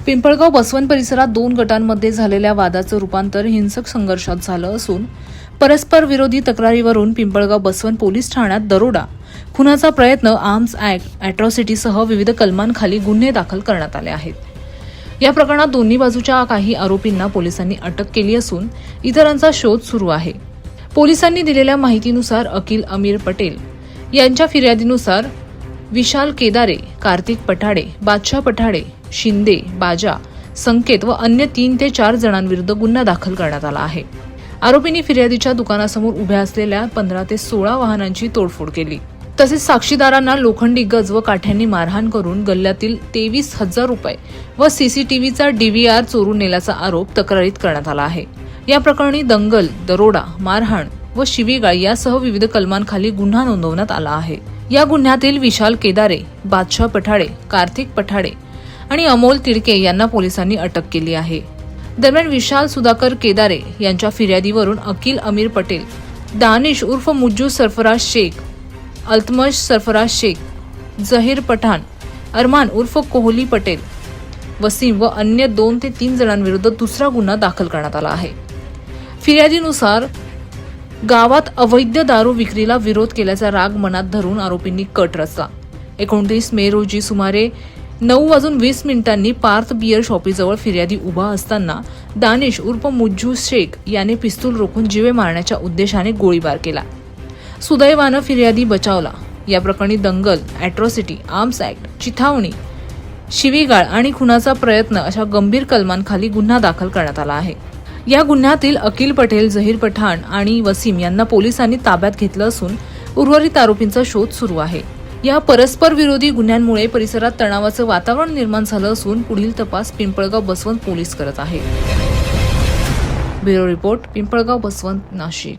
पिंपळगाव बसवंत परिसरात दोन गटांमध्ये झालेल्या वादाचं रूपांतर हिंसक संघर्षात झालं असून परस्पर विरोधी तक्रारीवरून पिंपळगाव बसवंत पोलीस ठाण्यात दरोडा, खुनाचा प्रयत्न, आर्म्स ऍक्ट, अॅट्रॉसिटीसह विविध कलमांखाली गुन्हे दाखल करण्यात आले आहेत. या प्रकरणात दोन्ही बाजूच्या काही आरोपींना पोलिसांनी अटक केली असून इतरांचा शोध सुरू आहे. पोलिसांनी दिलेल्या माहितीनुसार अकिल अमीर पटेल यांच्या फिर्यादीनुसार विशाल केदारे, कार्तिक पठाडे, बादशाह पठाडे, शिंदे, बाजा, संकेत व अन्य 3 ते 4 जणांविरुद्ध गुन्हा दाखल करण्यात आला आहे. आरोपींनी फिर्यादीच्या दुकानासमोर उभ्या असलेल्या 15 ते 16 वाहनांची तोडफोड केली. तसेच साक्षीदारांना लोखंडी गज व काठ्यांनी मारहाण करून गल्ल्यातील 23,000 रुपये व सीसीटीव्हीचा DVR चोरून नेल्याचा आरोप तक्रारीत करण्यात आला आहे. या प्रकरणी दंगल, दरोडा, मारहाण व शिवीगाळ यासह विविध कलमांखाली गुन्हा नोंदवण्यात आला आहे. या गुन्ह्यातील विशाल केदारे, बादशाह पठाडे, कार्तिक पठाडे आणि अमोल तिडके यांना पोलिसांनी अटक केली आहे. दरम्यान विशाल सुधाकर केदारे यांच्या फिर्यादीवरून अकिल अमीर पटेल, दानिश उर्फ मुज्जू सरफराज शेख, अल्तमश सरफराज शेख, जहीर पठाण, अरमान उर्फ कोहली पटेल, वसीम व अन्य 2 ते 3 जणांविरुद्ध दुसरा गुन्हा दाखल करण्यात आला आहे. फिर्यादीनुसार गावात अवैध दारू विक्रीला विरोध केल्याचा राग मनात धरून आरोपींनी कट रचला. 29 मे रोजी सुमारे 9:20 पार्थ बियर शॉपीजवळ फिर्यादी उभा असताना दानिश उर्फ मुज्जू शेख याने पिस्तूल रोखून जीवे मारण्याच्या उद्देशाने गोळीबार केला. सुदैवानं फिर्यादी बचावला. या प्रकरणी दंगल, अॅट्रॉसिटी, आर्म्स ऍक्ट, चिथावणी, शिवीगाळ आणि खुनाचा प्रयत्न अशा गंभीर कलमांखाली गुन्हा दाखल करण्यात आला आहे. या गुन्ह्यातील अकिल पटेल, जहीर पठाण आणि वसीम यांना पोलिसांनी ताब्यात घेतलं असून उर्वरित आरोपींचा शोध सुरू आहे. या परस्पर विरोधी गुन्ह्यांमुळे परिसरात तणावाचं वातावरण निर्माण झालं असून पुढील तपास पिंपळगाव बसवंत पोलीस करत आहेत. Bureau report, Pimpalgaon Baswant, Nashik.